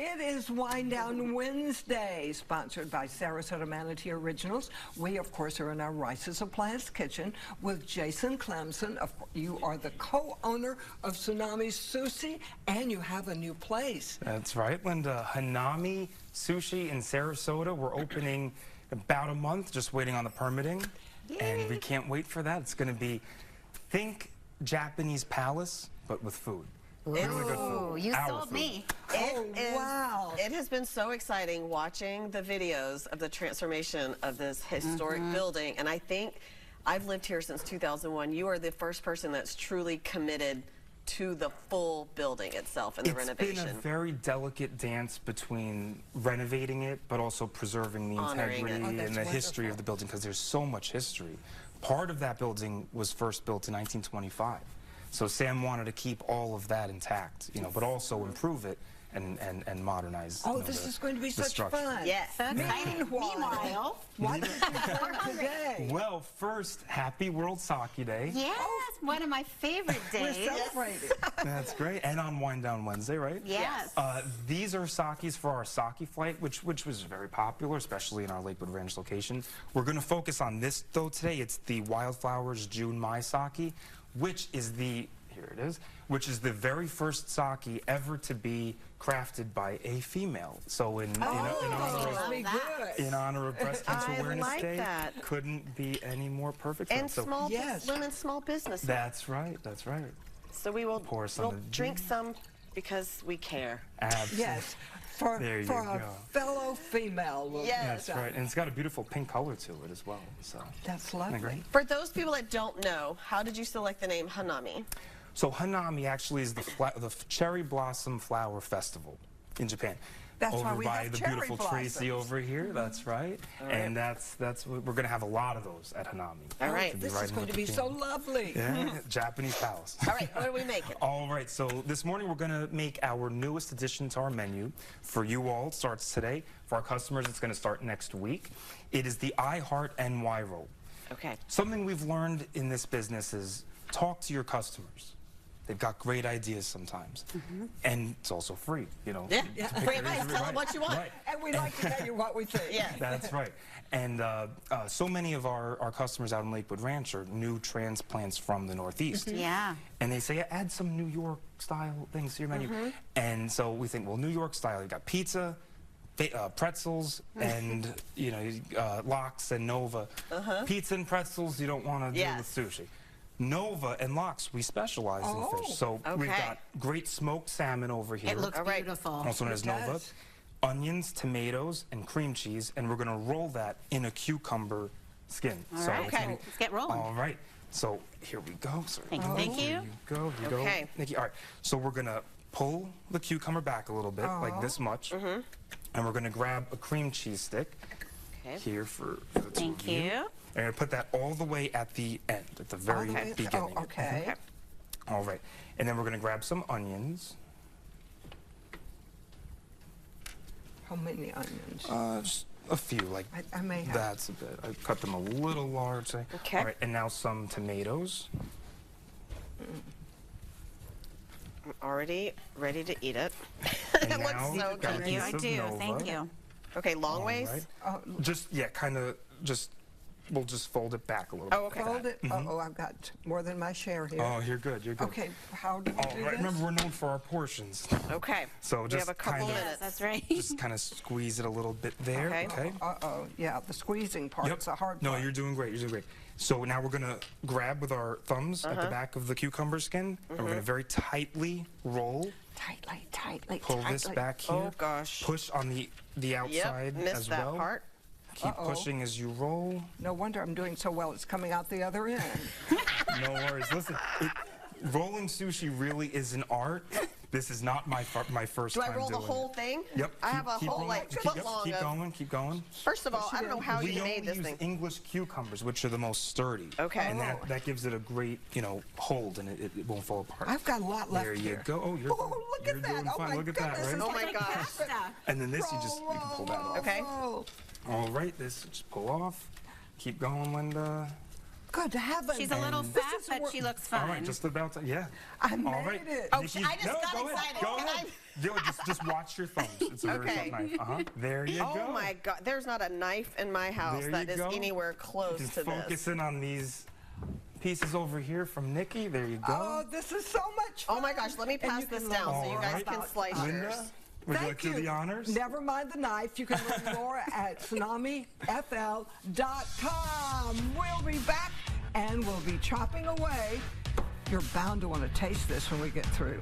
It is Wind Down Wednesday, sponsored by Sarasota-Manatee Originals. We, of course, are in our Rice's Appliance kitchen with Jason Clemson. You are the co-owner of Tsunami Sushi, and you have a new place. That's right, Linda. Hanami Sushi in Sarasota. We're opening about a month, just waiting on the permitting. Yay. And we can't wait for that. It's going to be, think Japanese palace, but with food. Really good food. You sold me. Wow. It has been so exciting watching the videos of the transformation of this historic building. And I think I've lived here since 2001. You are the first person that's truly committed to the full building itself and the renovation. It's been a very delicate dance between renovating it, but also preserving the integrity and the history of the building, because there's so much history. Part of that building was first built in 1925. So Sam wanted to keep all of that intact, you know, but also improve it and modernize. Oh, this is going to be such fun. Yes. Meanwhile, what is today? Well, first, happy World Sake Day. Yes, one of my favorite days. We're celebrating. That's great. And on Wind Down Wednesday, right? Yes. These are sakes for our sake flight, which was very popular, especially in our Lakewood Ranch location. We're going to focus on this, though, today. It's the Wildflower Junmai Sake, which is the, here it is, which is the very first sake ever to be crafted by a female. So in honor of Breast Cancer Awareness Day, couldn't be any more perfect. And small women's small business. That's right, that's right. So we'll drink some because we care. Absolutely. Yes. For a fellow female. Yes, that's right. And it's got a beautiful pink color to it as well. So that's lovely. For those people that don't know, how did you select the name Hanami? So Hanami actually is the cherry blossom flower festival in Japan. That's over why we by have the cherry beautiful blossoms. Tracy over here. That's right. And that's we're going to have a lot of those at Hanami. All right. This is going to be so lovely. Yeah, Japanese palace. All right, what are we making? All right, so this morning we're going to make our newest addition to our menu. For you all, it starts today. For our customers, it's going to start next week. It is the I Heart NY roll. Okay. Something we've learned in this business is talk to your customers. They've got great ideas sometimes. And it's also free, you know. Yeah, free advice. Tell them what you want. Right. And we like to tell you what we think. Yeah. That's right. And so many of our customers out in Lakewood Ranch are new transplants from the Northeast. Yeah. And they say, add some New York style things to your menu. And so we think, well, New York style, you've got pizza, pretzels, and you know, lox and Nova. Pizza and pretzels you don't want to do with sushi. Nova and lox, we specialize in fish. So we've got great smoked salmon over here. It looks beautiful. Also known as Nova. Onions, tomatoes, and cream cheese, and we're going to roll that in a cucumber skin. All right. Okay, let's get rolling. All right. So here we go. Thank you. Here you go. Here you go. Nikki. All right. So we're going to pull the cucumber back a little bit, like this much, and we're going to grab a cream cheese stick here for the two Thank you. And we're going to put that all the way at the end, at the very beginning. Oh, okay. All right. And then we're going to grab some onions. How many onions? Just a few, like I may have. that's a bit. I cut them a little large. Okay. All right, and now some tomatoes. I'm already ready to eat it. And It looks so good. Thank you. I do. Thank you. Okay, long ways? Right. Just, kind of, we'll just fold it back a little bit. Oh, okay. Fold it. Uh-oh, I've got more than my share here. Oh, you're good, you're good. Okay, how do we do this? Remember, we're known for our portions. Okay. So We just have a couple kinda, minutes. That's right. just kind of squeeze it a little bit there, okay? Uh-oh, yeah, the squeezing part's a hard part. No, you're doing great, you're doing great. So now we're gonna grab with our thumbs at the back of the cucumber skin, and we're gonna very tightly roll. Tightly. Pull this back here. Oh, gosh. Push on the outside missed as that well. part. Keep pushing as you roll. No wonder I'm doing so well. It's coming out the other end. No worries. Listen, rolling sushi really is an art. This is not my first time doing it. Do I roll the whole thing? Yep. I have a whole, rolling. like, foot long Keep of... going, keep going. First of all, I don't know how you made this We thing. only use English cucumbers, which are the most sturdy. Okay. And that gives it a great, hold, and it won't fall apart. I've got a lot left There you here. go. Oh, look at that. doing Oh, fine. my Look at that, goodness. right? Oh, my gosh. And then this, you can pull that off. Okay. All right, this just pull off. Keep going, Linda. Good heavens. She's a little This fat, is but wor- she looks fine. All right, just about to, yeah. I All made right. it. Oh, Nikki, I just got go ahead, excited. Go Can ahead. Just watch your thumbs. It's a very Okay. sharp knife. There you Oh go. my God, there's not a knife in my house There that you is go. anywhere close Just to focus this. in on these pieces over here from Nikki. There you Oh, go. this is so much fun. Oh my gosh, let me And pass you this can down learn so you more guys about, can slice yours. Linda, would you like to do the honors? Never mind the knife. You can learn more at tsunamifl.com. We'll be back and we'll be chopping away. You're bound to want to taste this when we get through.